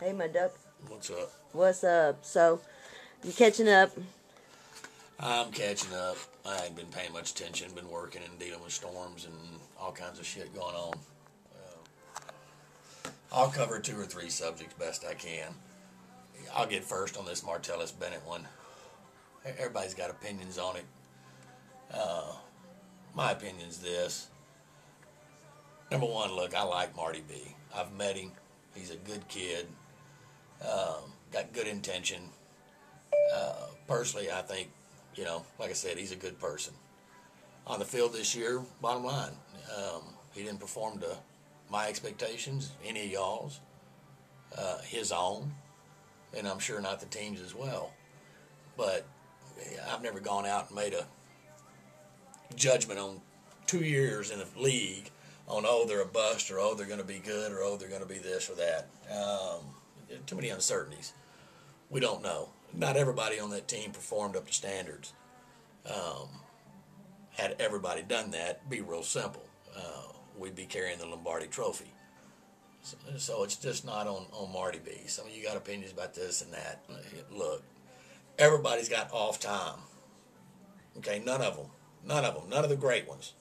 Hey, my duck. What's up? What's up? So, you catching up? I'm catching up. I ain't been paying much attention. Been working and dealing with storms and all kinds of shit going on. I'll cover 2 or 3 subjects best I can. I'll get first on this Martellus Bennett one. Everybody's got opinions on it. My opinion's this. Number one, look, I like Marty B. I've met him. He's a good kid. Got good intention. Personally, I think, like I said, he's a good person. On the field this year, bottom line, he didn't perform to my expectations, any of y'all's, his own, and I'm sure not the team's as well. But I've never gone out and made a judgment on 2 years in the league on, oh, they're a bust, or oh, they're going to be good, or oh, they're going to be this or that. Too many uncertainties. We don't know. Not everybody on that team performed up to standards. Had everybody done that, it'd be real simple. We'd be carrying the Lombardi Trophy. So it's just not on Marty B. Some of you got opinions about this and that. Look, everybody's got off time. Okay, none of them. None of the great ones.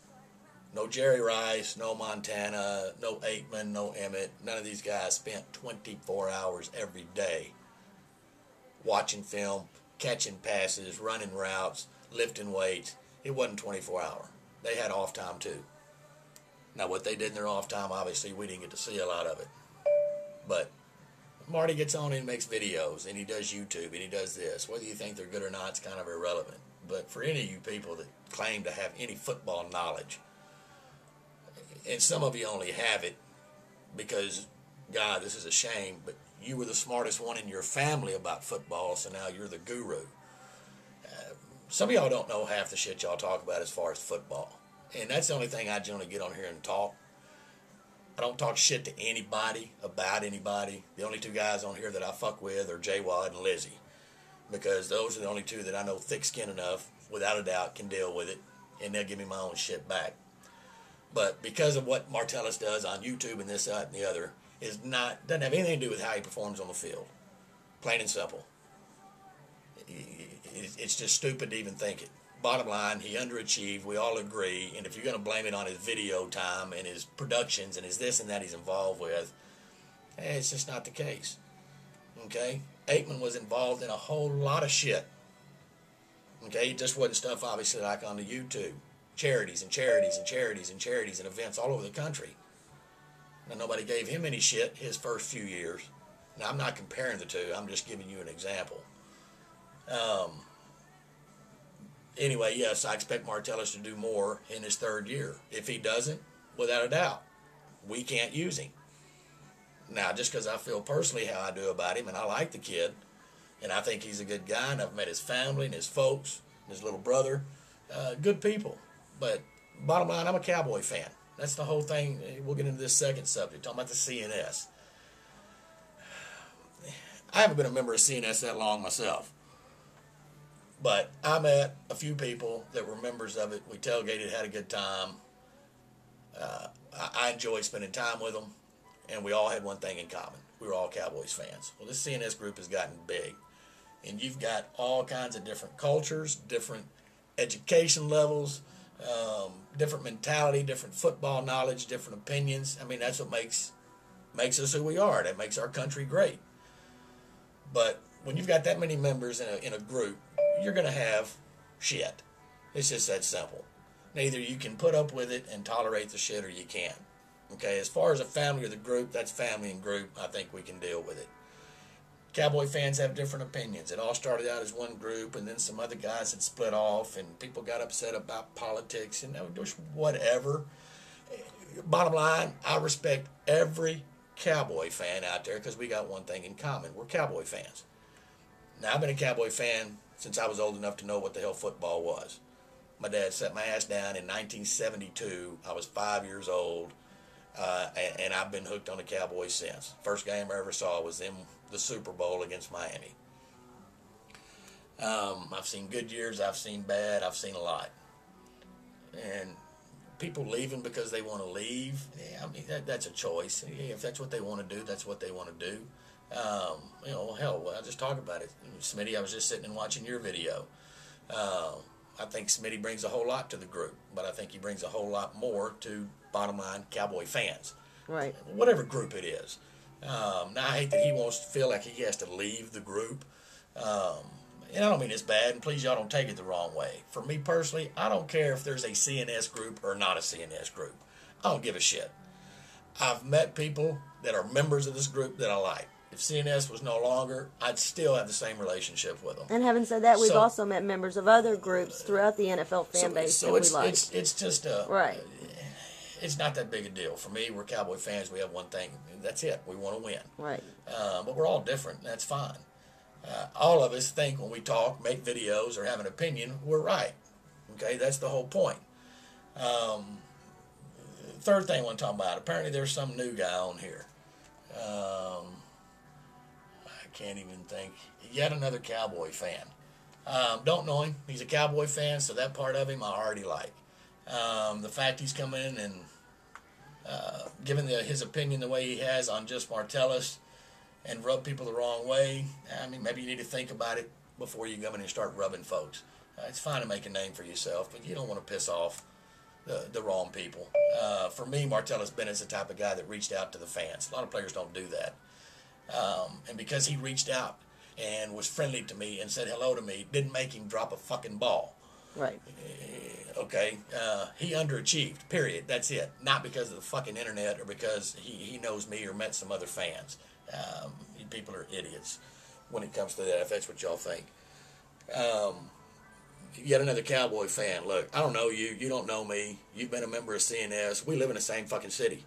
No Jerry Rice, no Montana, no Aikman, no Emmett. None of these guys spent 24 hours every day watching film, catching passes, running routes, lifting weights. It wasn't 24 hours. They had off time too. Now what they did in their off time, obviously we didn't get to see a lot of it. But Marty gets on and makes videos, and he does YouTube, and he does this. Whether you think they're good or not, it's kind of irrelevant. But for any of you people that claim to have any football knowledge, and some of you only have it because, God, this is a shame, but you were the smartest one in your family about football, so now you're the guru. Some of y'all don't know half the shit y'all talk about as far as football. And that's the only thing I generally get on here and talk. I don't talk shit to anybody about anybody. The only 2 guys on here that I fuck with are J Wad and Lizzie, because those are the only 2 that I know thick skin enough, without a doubt, can deal with it, and they'll give me my own shit back. But because of what Martellus does on YouTube and this, that, and the other, doesn't have anything to do with how he performs on the field. Plain and simple. It's just stupid to even think it. Bottom line, he underachieved. We all agree. And if you're going to blame it on his video time and his productions and his this and that he's involved with, it's just not the case. Okay? Aikman was involved in a whole lot of shit. Okay? It just wasn't stuff, obviously, like on the YouTube. Charities and charities and charities and charities and events all over the country. Now, nobody gave him any shit his first few years. Now, I'm not comparing the 2. I'm just giving you an example. Anyway, yes, I expect Martellus to do more in his 3rd year. If he doesn't, without a doubt, we can't use him. Now, just because I feel personally how I do about him, and I like the kid, and I think he's a good guy, and I've met his family and his folks, and his little brother, good people. But bottom line, I'm a Cowboy fan. That's the whole thing. We'll get into this second subject, talking about the CNS. I haven't been a member of CNS that long myself. But I met a few people that were members of it. We tailgated, had a good time. I enjoyed spending time with them. And we all had one thing in common. We were all Cowboys fans. Well, this CNS group has gotten big. And you've got all kinds of different cultures, different education levels, different mentality, different football knowledge, different opinions. I mean, that's what makes us who we are. That makes our country great. But when you've got that many members in a group, you're going to have shit. It's just that simple. Now, either you can put up with it and tolerate the shit, or you can't. Okay, as far as a family or the group, that's family and group. I think we can deal with it. Cowboy fans have different opinions. It all started out as one group, and then some other guys had split off, and people got upset about politics, and just whatever. Bottom line, I respect every Cowboy fan out there because we got one thing in common. We're Cowboy fans. Now, I've been a Cowboy fan since I was old enough to know what the hell football was. My dad set my ass down in 1972. I was 5 years old, and I've been hooked on the Cowboys since. First game I ever saw was in the Super Bowl against Miami. I've seen good years, I've seen bad, I've seen a lot. And people leaving because they want to leave, I mean, that's a choice. If that's what they want to do, that's what they want to do. Hell, I'll just talk about it. Smitty, I was just sitting and watching your video. I think Smitty brings a whole lot to the group, but I think he brings a whole lot more to, bottom line, Cowboy fans. Right. Whatever group it is. Now, I hate that he wants to feel like he has to leave the group. And I don't mean it's bad, and please y'all don't take it the wrong way. For me personally, I don't care if there's a CNS group or not a CNS group. I don't give a shit. I've met people that are members of this group that I like. If CNS was no longer, I'd still have the same relationship with them. And having said that, we've also met members of other groups throughout the NFL fan base that we like. It's just a... Right. It's not that big a deal. For me, we're Cowboy fans. We have one thing. That's it. We want to win. Right. But we're all different. And that's fine. All of us think when we talk, make videos, or have an opinion, we're right. Okay? That's the whole point. Third thing I want to talk about. Apparently there's some new guy on here. I can't even think. Yet another Cowboy fan. Don't know him. He's a Cowboy fan, so that part of him I already like. The fact he's coming in and giving his opinion the way he has on just Martellus and rub people the wrong way, I mean, maybe you need to think about it before you come in and start rubbing folks. It's fine to make a name for yourself, but you don't want to piss off the wrong people. For me, Martellus Bennett's the type of guy that reached out to the fans. A lot of players don't do that. And because he reached out and was friendly to me and said hello to me, didn't make him drop a fucking ball. Right. Okay, he underachieved, period. That's it. Not because of the fucking internet or because he knows me or met some other fans. You people are idiots when it comes to that, if that's what y'all think. Yet another Cowboy fan. Look, I don't know you. You don't know me. You've been a member of CNS. We live in the same fucking city.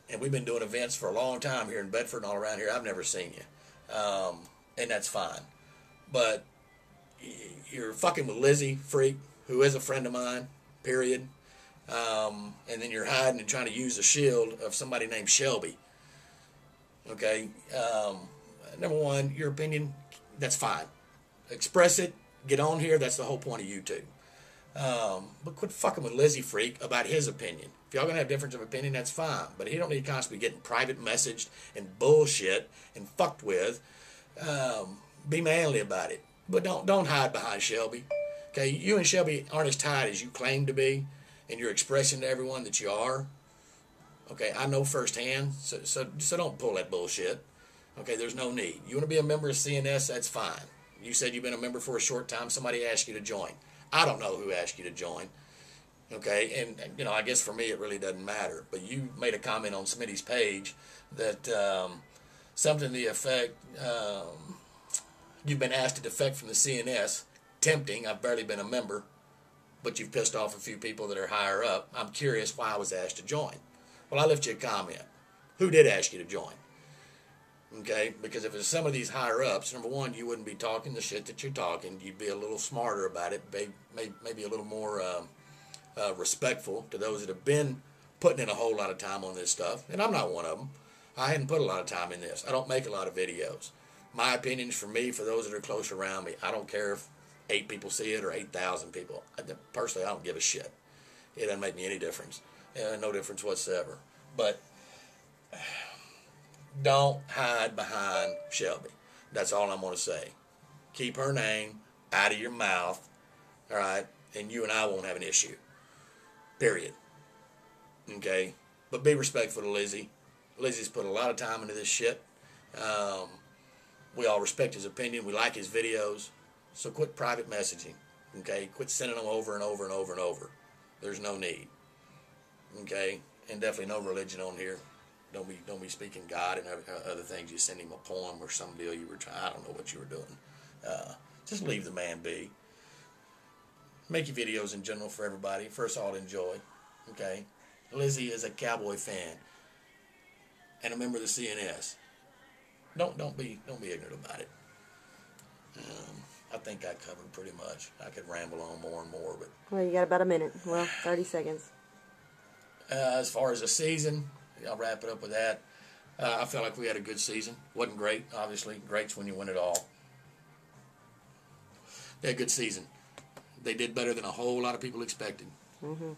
And we've been doing events for a long time here in Bedford and all around here. I've never seen you. And that's fine. But you're fucking with Lizzie Freak, who is a friend of mine, period. And then you're hiding and trying to use the shield of somebody named Shelby. Okay? Number one, your opinion, that's fine. Express it. Get on here. That's the whole point of YouTube. But quit fucking with Lizzie Freak about his opinion. If y'all going to have difference of opinion, that's fine. But he don't need to constantly getting private messaged and bullshit and fucked with. Be manly about it. But don't hide behind Shelby. Okay, you and Shelby aren't as tight as you claim to be, and you're expressing to everyone that you are. Okay, I know firsthand, so don't pull that bullshit. Okay, there's no need. You want to be a member of CNS, that's fine. You said you've been a member for a short time. Somebody asked you to join. I don't know who asked you to join. Okay, and I guess for me it really doesn't matter. But you made a comment on Smitty's page that something to the effect, you've been asked to defect from the CNS. Tempting. I've barely been a member, but you've pissed off a few people that are higher up. I'm curious why I was asked to join. Well, I left you a comment. Who did ask you to join? Okay, because if it's some of these higher ups, number one, you wouldn't be talking the shit that you're talking. You'd be a little smarter about it, maybe a little more respectful to those that have been putting in a whole lot of time on this stuff. And I'm not one of them. I hadn't put a lot of time in this. I don't make a lot of videos. My opinions for me, for those that are close around me, I don't care if 8 people see it or 8,000 people. Personally, I don't give a shit. It doesn't make me any difference. No difference whatsoever. But don't hide behind Shelby. That's all I'm going to say. Keep her name out of your mouth, all right? And you and I won't have an issue. Period. Okay? But be respectful to Lizzie. Lizzie's put a lot of time into this shit. We all respect his opinion. We like his videos. So quit private messaging. Okay? Quit sending them over and over and over and over. There's no need. Okay? And definitely no religion on here. Don't be speaking God and other things. You send him a poem or some deal you were trying. I don't know what you were doing. Just leave the man be. Make your videos in general for everybody. First of all, enjoy. Okay? Lizzie is a Cowboy fan and a member of the CNS. Don't be ignorant about it. I think I covered pretty much. I could ramble on more and more, but well, you got about a minute. Well, 30 seconds. As far as the season, I'll wrap it up with that. I felt like we had a good season. Wasn't great, obviously. Great's when you win it all. They had a good season. They did better than a whole lot of people expected. Mm-hmm.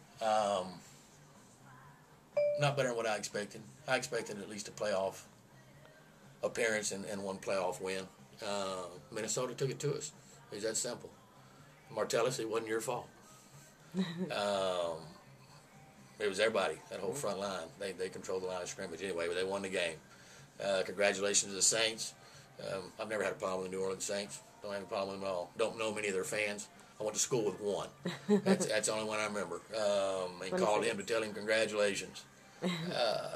Not better than what I expected. I expected at least a playoff appearance and one playoff win. Minnesota took it to us. It's that simple. Martellus, it wasn't your fault. It was everybody, that whole front line. They controlled the line of scrimmage anyway, but they won the game. Congratulations to the Saints. I've never had a problem with the New Orleans Saints. Don't have a problem with them at all. Don't know many of their fans. I went to school with one. That's the only one I remember. And called him to tell him congratulations.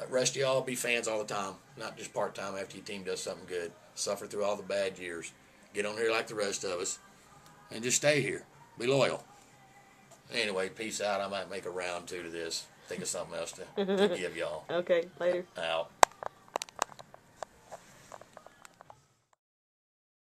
Rest of y'all be fans all the time, not just part-time after your team does something good. Suffer through all the bad years. Get on here like the rest of us. And just stay here. Be loyal. Anyway, peace out. I might make a round two to this. Think of something else to give y'all. Okay, later. Out.